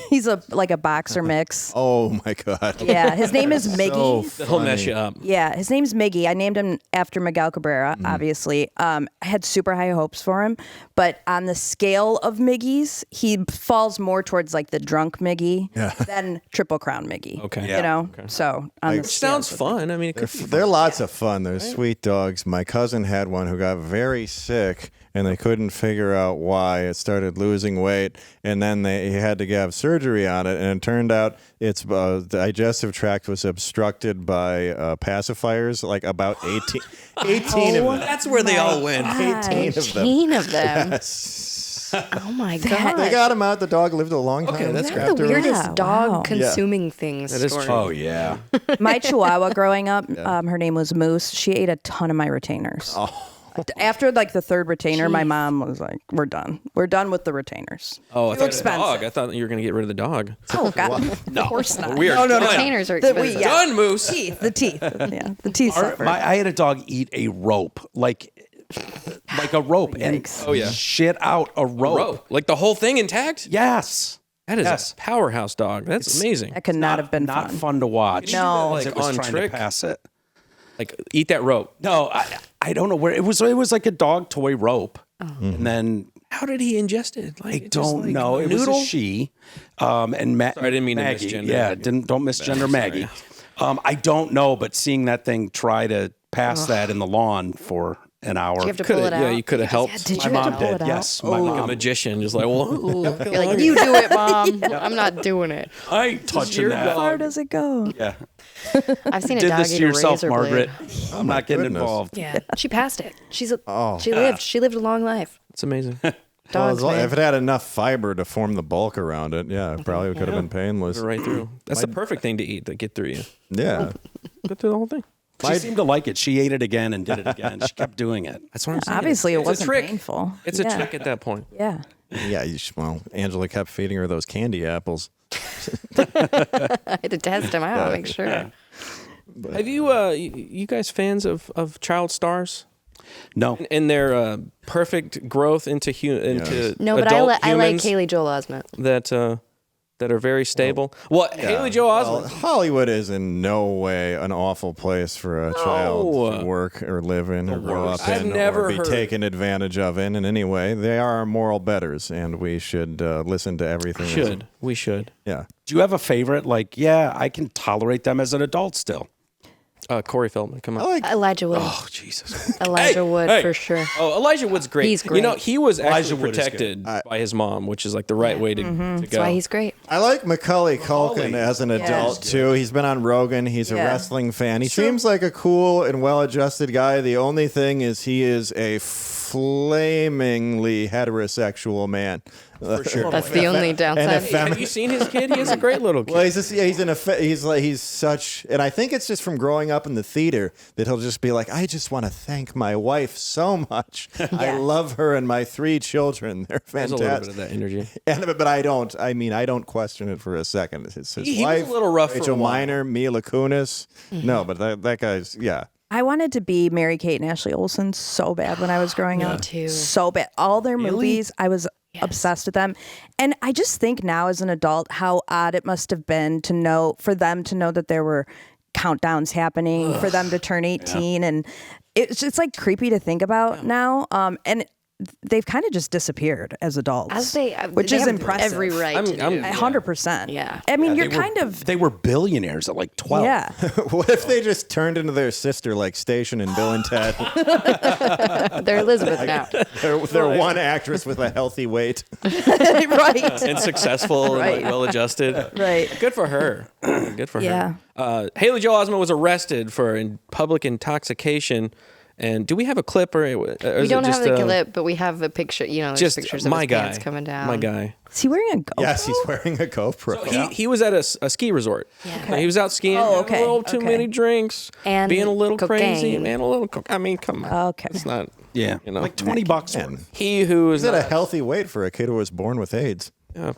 he's like a boxer mix. Oh my God. Yeah, his name is Miggy. He'll mess you up. Yeah, his name's Miggy. I named him after Miguel Cabrera, obviously. I had super high hopes for him, but on the scale of Miggies, he falls more towards like the drunk Miggy than Triple Crown Miggy. Okay. You know? So on the Sounds scales, fun. I mean, it could be They're lots of fun. They're sweet dogs. My cousin had one who got very sick, and they couldn't figure out why. It started losing weight, and then he had to have surgery on it, and it turned out its digestive tract was obstructed by pacifiers, like about 18 of them. That's where they all went. 18 of them. 18 of them. Yes. Oh my They god. got him out. The dog lived a long time. Okay, that's That's great. the weirdest Wow. dog consuming things. That is story. true. Oh, yeah. My Chihuahua growing up, her name was Moose. She ate a ton of my retainers. After like the third retainer, my mom was like, "We're done. We're done with the retainers." Oh, I thought expensive. the dog. I thought you were going to get rid of the dog. Oh God, of course not. We are no, done. Retainers are expensive. Done, Moose. The teeth. Yeah, the teeth suffer. I had a dog eat a rope, like a rope, and shit out a rope. Rope. Like the whole thing intact? Yes. That is Yes. a powerhouse dog. That's amazing. That could not have been Not fun. fun to watch. No. Like It was on trying trick. to pass it. Like eat that rope. No, I don't know where it was. It was like a dog toy rope, and then How did he ingest it? Like, I just don't like know. a It noodle? was a she, and Sorry, I didn't mean to Maggie. misgender. Yeah, don't misgender Maggie. I don't know, but seeing that thing try to pass that in the lawn for an hour. You have to pull it out. Yeah, you could have helped. Did My you have mom to pull did. it out? Yes, my Like a mom. magician, just like, well, You're like, you do it, mom. I'm not doing it. I ain't touching your that. How far does it go? Yeah, I've seen a did dog this eat to a yourself, razor Margaret. blade. I'm not getting goodness. involved. Yeah, she passed it. She lived. She lived a long life. it's amazing. Dogs, Well, man. if it had enough fiber to form the bulk around it, it probably could have been painless. Right through. That's the perfect thing to eat to get through you. Yeah. Get through the whole thing. She seemed to like it. She ate it again and did it again. She kept doing it. That's what I'm saying. Obviously, it It's a wasn't trick. painful. It's a trick at that point. Yeah. Yeah. Well, Angela kept feeding her those candy apples. I had to test them out, make sure. Have you guys fans of child stars No, and their perfect growth into No, but adult I like humans Haley Joel Osment. that are very stable? Well, Haley Joel Osment. Hollywood is in no way an awful place for a child to work or live in or grow up I've in never or be heard- taken advantage of in any way. They are our moral betters, and we should listen to everything. We should. Yeah. do you have a favorite? Like, yeah, I can tolerate them as an adult still. Corey Feldman, come on. I like Elijah Wood. Oh, Jesus. Elijah Wood hey. for sure. Oh, Elijah Wood's great. He's You know, great. he was Elijah actually Wood is protected by his mom, which is like the right way to go. That's why he's great. I like Macaulay Culkin as an adult too. He's been on Rogan. He's a Yeah. wrestling fan. He seems like a cool and well-adjusted guy. The only thing is he is a flamingly heterosexual man. For sure. That's the only downside. Have you seen his kid? He has a great little kid. Well, he's such, and I think it's just from growing up in the theater that he'll just be like, I just want to thank my wife so much. I love her and my 3 children. They're There's a fantastic. little bit of that energy. But I don't question it for a second. It's his He was wife, a little rough for a Rachel while. Miner, Mila Kunis. No, but that guy's, yeah. I wanted to be Mary-Kate and Ashley Olsen so bad when I was growing up. too. So bad. All their movies, I was obsessed with them. And I just think now as an adult how odd it must have been for them to know that there were countdowns happening for them to turn 18, and it's like creepy to think about now. And they've kind of just disappeared as adults, which is impressive. Every right to do. 100%. Yeah. I mean, They were billionaires at like 12. Yeah. What if they just turned into their sister like Station and Bill and Ted? They're Elizabeth now. They're one actress with a healthy weight. Right. And successful and like, well-adjusted. Right. Good for her. Good for Yeah. her. Haley Joel Osment was arrested for public intoxication. And do we have a clip or We don't have the clip, but we have a picture. You know, there's just pictures of my his guy pants coming down. My guy. Is he wearing a GoPro? Yes, he's wearing a GoPro. He was at a ski resort. Yeah. Okay. He was out skiing. Oh, having a little too many drinks. And being a little crazy. cocaine. Man, a little I mean, come on. Okay. It's not. Yeah. You know. Like $20 Man, worth. He who is he's at not, a healthy weight for a kid who was born with AIDS. and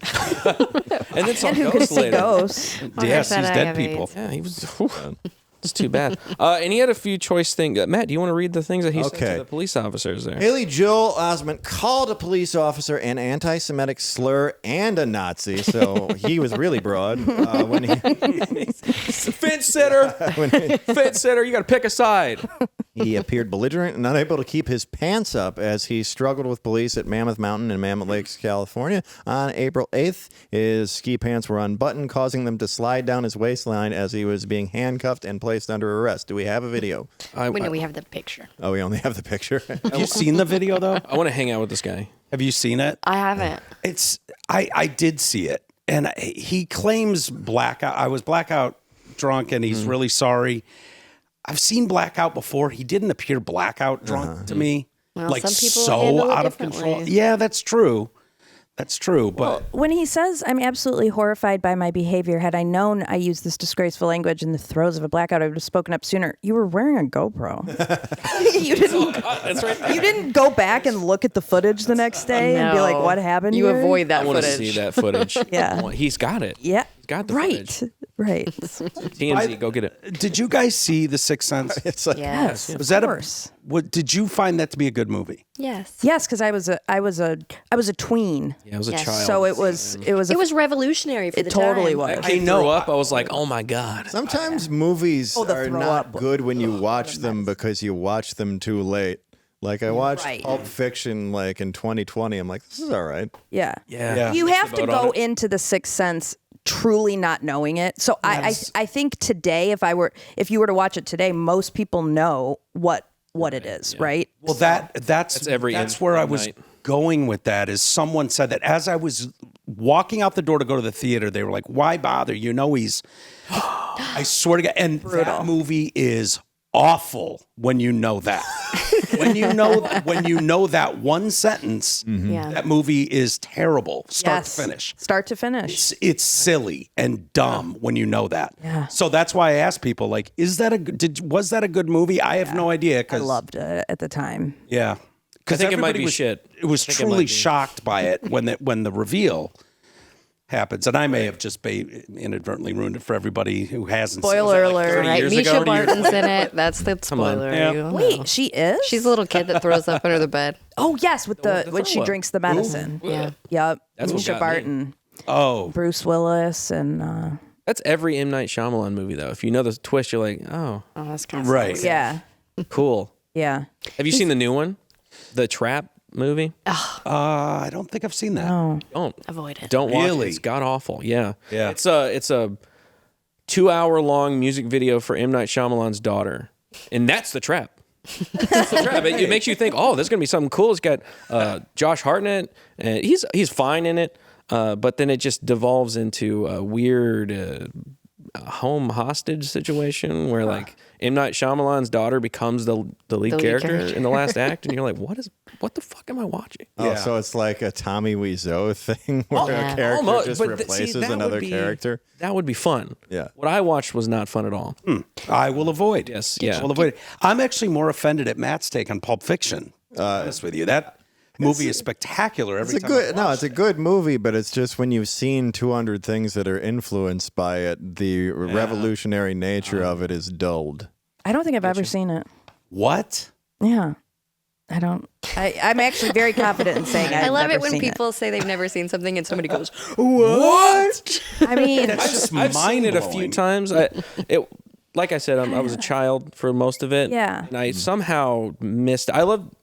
then saw And who could ghosts see later. ghosts? Yes, said he's I dead have people. AIDS. Yeah, he was. It's too bad. And he had a few choice things. Matt, do you want to read the things that he said to the police officers there? Haley Joel Osment called a police officer an anti-Semitic slur and a Nazi, so he was really broad. When he, Fence sitter. Fence sitter. You got to pick a side. he appeared belligerent and unable to keep his pants up as he struggled with police at Mammoth Mountain in Mammoth Lakes, California. On April 8th, his ski pants were unbuttoned, causing them to slide down his waistline as he was being handcuffed and placed under arrest. Do we have a video? We have the picture. Oh, we only have the picture. Have you seen the video, though? I want to hang out with this guy. Have you seen it? I haven't. I did see it, and he claims blackout. I was blackout drunk, and he's really sorry. I've seen blackout before. He didn't appear blackout drunk to me, Well, like some people handle so it out of control. differently. Yeah, that's true. That's true. But When he says, I'm absolutely horrified by my behavior, had I known I used this disgraceful language in the throes of a blackout, I would have spoken up sooner. You were wearing a GoPro. You didn't. That's right. You didn't go back and look at the footage the next day and be like, No. "What happened?" You here?" avoid that I want to footage. see that footage. Yeah. Well, he's got it. Yeah. He's got the right. footage. Right. TMZ, go get it. did you guys see The Sixth Sense? It's like, Yes. Was that course. Did you find that to be a good movie? Yes. Yes, because I was a tween, Yeah, I was a Yes. child. so it was It was revolutionary for It the totally time. was. I grew up. I was like, oh my god. sometimes movies the are throw not up. good when you watch them because you watch them too late. Like I watched Right. Pulp Fiction like in 2020. I'm like, this is all right. Yeah. Yeah. You have to vote on go it. into The Sixth Sense truly not knowing it. So I think today, if you were to watch it today, most people know what it is, right? Well, that's where I was night. going with that. Is someone said that as I was walking out the door to go to the theater, they were like, "Why bother? You know he's." I swear to God, and that movie is awful when you know that. when you know that one sentence, Yeah. that movie is terrible, start to finish. Start to finish. It's silly and dumb when you know that. Yeah. So that's why I asked people, like, was that a good movie? I have no idea. I Because loved it at the time. yeah. Because I think it might be shit. It was I think it might truly be. shocked by it when the reveal happens, and I may have just inadvertently ruined it for everybody who hasn't. Spoiler seen it. alert. Right. years Misha ago, do you- Barton's in it. That's the spoiler. Yeah. You don't know. Wait, she is? She's a little kid that throws up under the bed. Oh yes, with when she throw up. drinks the medicine. Yeah. Yep. That's what Misha got me. Barton, Oh, Bruce Willis, and That's every M. Night Shyamalan movie, though. If you know the twist, you're like, oh, Oh, that's kind of right. yeah, cool. yeah. Have you seen the new one? The Trap movie? I don't think I've seen that. Oh, Don't. Avoid it. Don't watch Really? it. It's god awful. Yeah. Yeah. It's a 2-hour long music video for M. Night Shyamalan's daughter. And that's the trap. That's the trap. It makes you think, oh, there's gonna be something cool. It's got Josh Hartnett, and he's fine in it. But then it just devolves into a weird home hostage situation where like M. Night Shyamalan's daughter becomes the lead character in the last act, and you're like, what the fuck am I watching? Oh, so it's like a Tommy Wiseau thing where yeah. a character Almost, just but replaces that another would be- character. That would be fun. Yeah. What I watched was not fun at all. I will avoid. Yes, I yeah. will avoid it. I'm actually more offended at Matt's take on Pulp Fiction. To be honest with you, that movie is spectacular every It's a time. good it's a good movie, but it's just when you've seen 200 things that are influenced by it, the revolutionary nature of it is dulled. I don't think I've ever seen it. What? Yeah, I don't. I'm actually very confident in saying I I've love never it when seen people say they've never seen something and somebody goes, What? I mean, That's just I've seen it a few mind-blowing. times. like I said, I was a child for most of it. Yeah. And I somehow missed. I love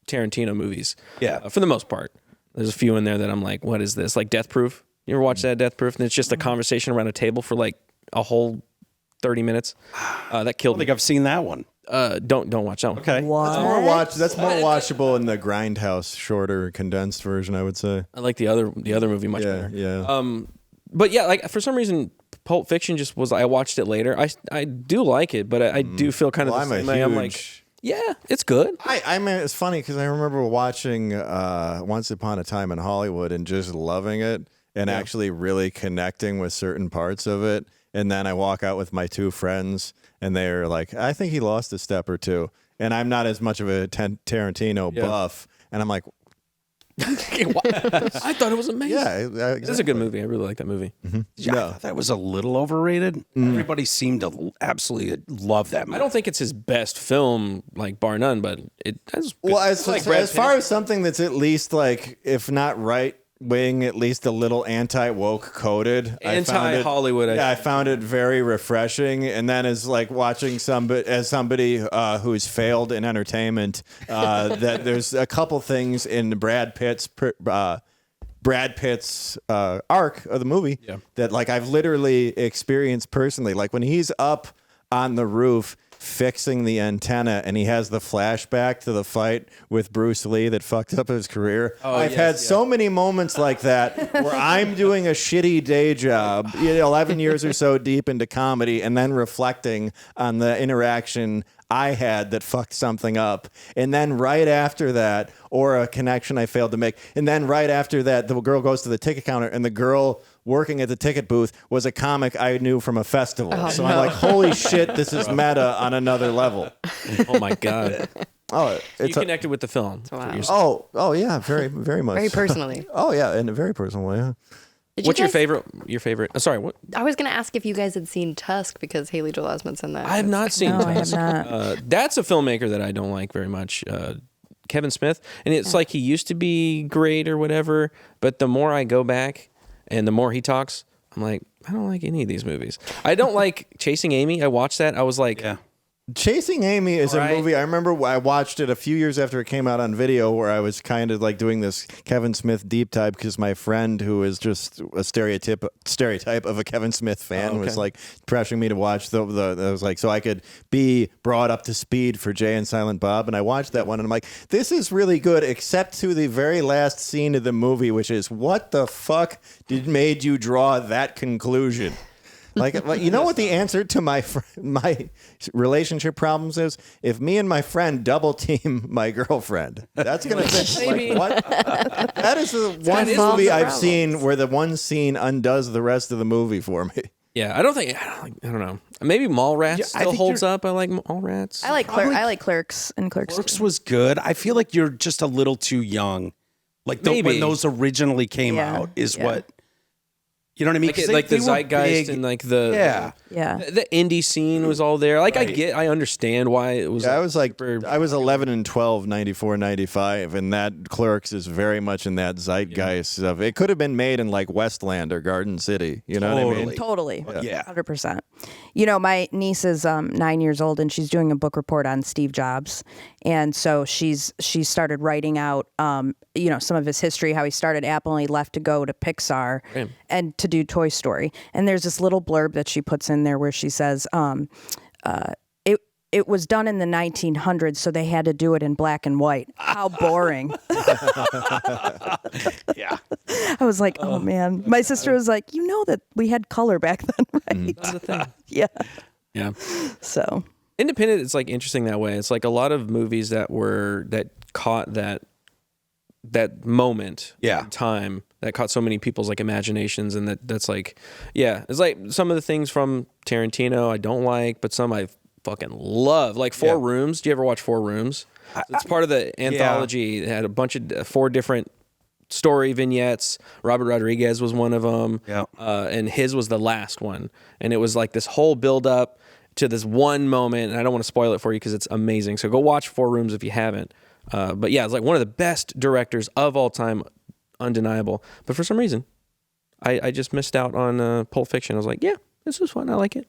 Tarantino movies. Yeah. For the most part. There's a few in there that I'm like, what is this? Like Death Proof. You ever watch that, Death Proof? And it's just a conversation around a table for like a whole 30 minutes. That killed I me. think I've seen that one. Don't watch that one. Okay. That's more watchable in the Grindhouse, shorter, condensed version, I would say. I like the other movie much better. Yeah. But yeah, like for some reason, Pulp Fiction just was. I watched it later. I do like it, but I do feel kind of the same way. I'm like, yeah, it's good. I mean, it's funny because I remember watching Once Upon a Time in Hollywood and just loving it and actually really connecting with certain parts of it. And then I walk out with my two friends and they're like, I think he lost a step or two. And I'm not as much of a Tarantino buff. And I'm like, I thought it was amazing. yeah, exactly. It's a good movie. I really like that movie. Yeah, I thought that was a little overrated. Everybody seemed to absolutely love that movie. I don't think it's his best film, like bar none, but it has. Well, as far as something that's at least like, if not right wing, at least a little anti-woke coded. Anti-Hollywood. I found it very refreshing. And then as like watching somebody who's failed in entertainment, that there's a couple things in Brad Pitt's arc of the movie that like I've literally experienced personally. Like when he's up on the roof fixing the antenna and he has the flashback to the fight with Bruce Lee that fucked up his career. I've had so many moments like that where I'm doing a shitty day job, 11 years or so deep into comedy, and then reflecting on the interaction I had that fucked something up. And then right after that, or a connection I failed to make, and then right after that, the girl goes to the ticket counter and the girl working at the ticket booth was a comic I knew from a festival. I'm like, holy shit, this is meta on another level. Oh my God. Oh, You connected with the film. Wow. Oh yeah, very, very much. Very personally. Oh yeah, in a very personal way. Yeah. What's your favorite? Sorry, what? I was going to ask if you guys had seen Tusk because Haley Joel Osment's in that. I have not seen No, I have Tusk. not. That's a filmmaker that I don't like very much. Kevin Smith. And it's like he used to be great or whatever, but the more I go back and the more he talks, I'm like, I don't like any of these movies. I don't like Chasing Amy. I watched that. I was like, Chasing Amy is a movie. I remember I watched it a few years after it came out on video, where I was kind of like doing this Kevin Smith deep dive because my friend, who is just a stereotype of a Kevin Smith fan, was like pressuring me to watch the. I was like, so I could be brought up to speed for Jay and Silent Bob, and I watched that one, and I'm like, this is really good, except to the very last scene of the movie, which is what the fuck made you draw that conclusion? Like, you know what the answer to my relationship problems is? If me and my friend double team my girlfriend, that's gonna fix. Like, what? That is the one movie I've seen where the one scene undoes the rest of the movie for me. Yeah, I don't know. Maybe Mallrats still holds up. I like Mallrats. I like Clerks and Clerks. Clerks was good. I feel like you're just a little too young. Like when those originally came out is what. You know what I mean? Like the zeitgeist and like the indie scene was all there. Like I understand why it was. Yeah, I was 11 and 12, 94, 95, and that Clerks is very much in that zeitgeist of it. Could have been made in like Westland or Garden City. You know what I mean? Totally. Yeah. 100%. My niece is 9 years old and she's doing a book report on Steve Jobs, and so she started writing out some of his history, how he started Apple and he left to go to Pixar and to do Toy Story. And there's this little blurb that she puts in there where she says, it was done in the 1900s, so they had to do it in black and white. How boring. Yeah. I was like, oh man. My sister was like, that we had color back then, right? That's the thing. Yeah. Yeah. So independent, it's like interesting that way. It's like a lot of movies that caught that moment in time that caught so many people's like imaginations, and that's like, it's like some of the things from Tarantino I don't like, but some I fucking love. Like Four Rooms. Do you ever watch Four Rooms? It's part of the anthology. It had a bunch of 4 different story vignettes. Robert Rodriguez was one of them. Yeah. And his was the last one. And it was like this whole build up to this one moment. And I don't want to spoil it for you because it's amazing. So go watch Four Rooms if you haven't. But yeah, it's like one of the best directors of all time, undeniable. But for some reason, I just missed out on Pulp Fiction. I was like, this was fun. I like it.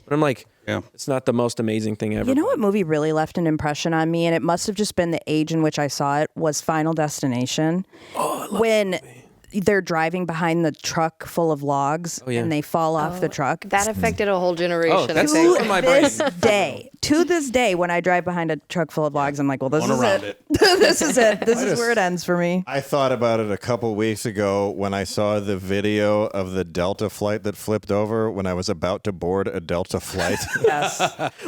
But I'm like, it's not the most amazing thing ever. You know what movie really left an impression on me, and it must have just been the age in which I saw it, was Final Destination. Oh, I love when that movie. they're driving behind the truck full of logs and they fall off the truck. That affected a whole generation. Oh, that's from my brain. To this day, when I drive behind a truck full of logs, I'm like, well, this is it. it. This is it. This is where it ends for me. I thought about it a couple weeks ago when I saw the video of the Delta flight that flipped over when I was about to board a Delta flight. Yes.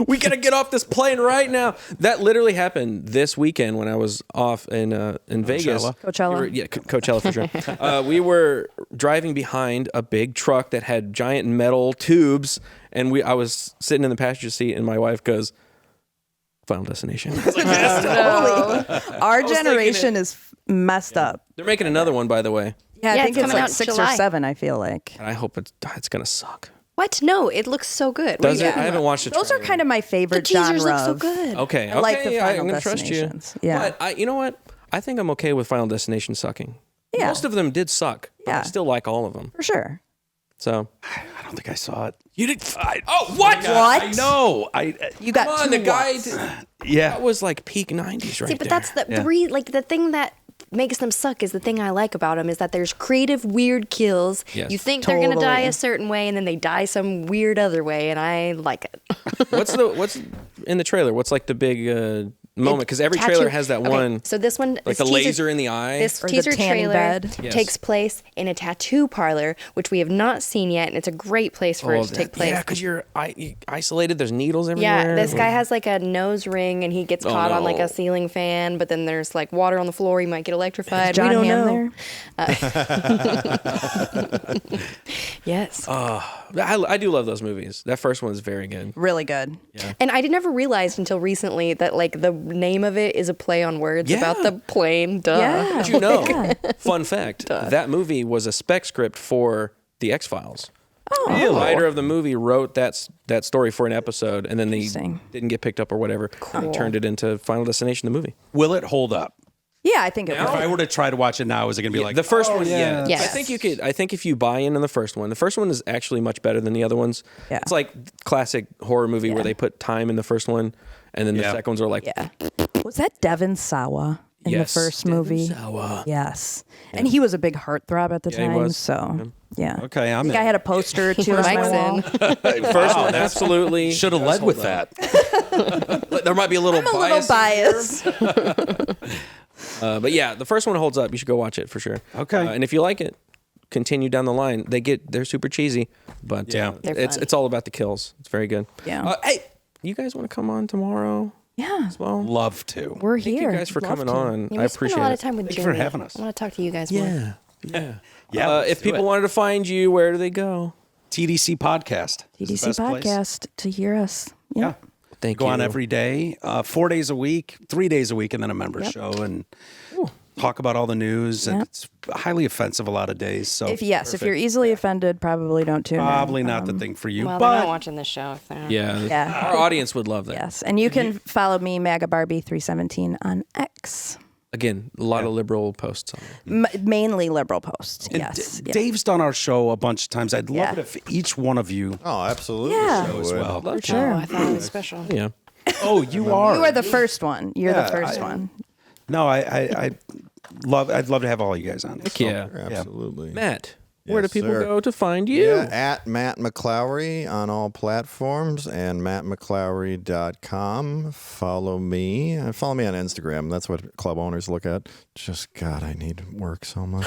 We got to get off this plane right now. That literally happened this weekend when I was off in Vegas. Coachella. Coachella for sure. We were driving behind a big truck that had giant metal tubes, and I was sitting in the passenger seat, and my wife goes, Final Destination. I was like, Our generation is messed up. They're making another one, by the way. Yeah, I think it's coming like out in 6 or July. 7, I feel like. And I hope it's going to suck. What? No, it looks so good. Does it? I haven't watched it. Those are kind of my The favorite teasers genre. look so good. Okay. I like the I'm Final going to trust you. Destinations. Yeah. But you know what? I think I'm okay with Final Destination sucking. Yeah. Most of them did suck. But I Yeah. still like all of them. For sure. So. I don't think I saw it. You did. Oh, what? I know. You got Come on, two the guy. whats. That was like peak 90s right See, but there. that's the thing that makes them suck is the thing I like about them is that there's creative, weird kills. Yes. You think they're going to die Totally. a certain way, and then they die some weird other way, and I like it. What's in the trailer? What's like the big moment? Because every Tattoo- trailer has that okay, one. So this one, Like this the teaser- laser in the eye. This Or the teaser tanning trailer bed. Yes. takes place in a tattoo parlor, which we have not seen yet, and it's a great place for it to take place. Yeah, because you're isolated. There's needles everywhere. Yeah, this guy has like a nose ring, and he gets caught on like no. a ceiling fan. But then there's like water on the floor. He might get electrified. John we don't Hamm know. there? Yes. I do love those movies. That first one is very good. Really good. And I never realized until recently that like the name of it is a play on words Yeah. about the plane. Duh. Yeah. Did you know? Fun fact: that movie was a spec script for the X-Files. Oh. The writer of the movie wrote that story for an episode, and then they Interesting. didn't get picked up or whatever. They turned it into Final Destination, the movie. Will it hold up? Yeah, I think it If will. I were to try to watch it now, is it going to be like The first one, yeah. Yes. I think you could. I think if you buy in the first one is actually much better than the other ones. Yeah. It's like classic horror movie where they put time in the first one, and then the Yeah. second ones are like, Yeah. Was that Devin Sawa in Yes, the first Devin movie? Sawa. Yes. And he was a big heartthrob at the he time. was. So, yeah. Okay, I'm I think I in. had a poster or two on my Mike's wall. in. first one absolutely Should have led with that. There might be a little I'm a little bias. biased. But yeah, the first one holds up. You should go watch it for sure. Okay. And if you like it, continue down the line. They're super cheesy, but Yeah. They're it's fun. it's all about the kills. It's very good. Yeah. Hey, you guys want to come on tomorrow Yeah. as well? Love to. We're Thank here. you guys for Love coming to. on. Yeah, I we spent appreciate a lot it. of time with Thank you Jimmy. for having us. I want to talk to you guys more. Yeah. Yeah. If people wanted to find you, where do they go? TDC podcast. is the TDC best place. podcast to hear us. Yeah. Yeah. Thank Go you. on every day, 4 days a week, 3 days a week, and then a member show and talk about all the news. And Yep. it's highly offensive a lot of days. So If you're easily offended, probably don't tune in. probably not the thing for you. Well, they're not but watching this show. If they're not. Yeah. Yeah. Our audience would love that. Yes. And you can follow me, MAGA Barbie 317 on X. Again, a lot of liberal posts on there. Mainly liberal posts. and Yes. Yeah. Dave's done our show a bunch of times. I'd love Yeah. it if each one of you. Oh, absolutely. Yeah. I as would. well. Love to. Oh, I thought it was special. Yeah. Oh, you are. You are the first one. You're Yeah, the first one. No, I'd love to have all you guys on. So, Yeah. Absolutely. Matt, where do Yes, people sir. go to find you? Yeah, at Matt McClowry on all platforms and mattmcclowry.com. Follow me. Follow me on Instagram. That's what club owners look at. Just, God, I need work so much.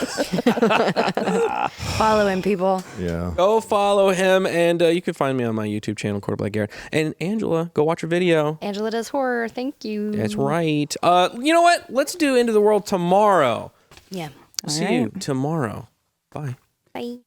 Follow him, people. Yeah. Go follow him, and you can find me on my YouTube channel, Black Garrett. And Angela, go watch her video. Angela does horror. Thank you. That's right. You know what? Let's do Into the World tomorrow. Yeah. See you tomorrow. Bye. Bye.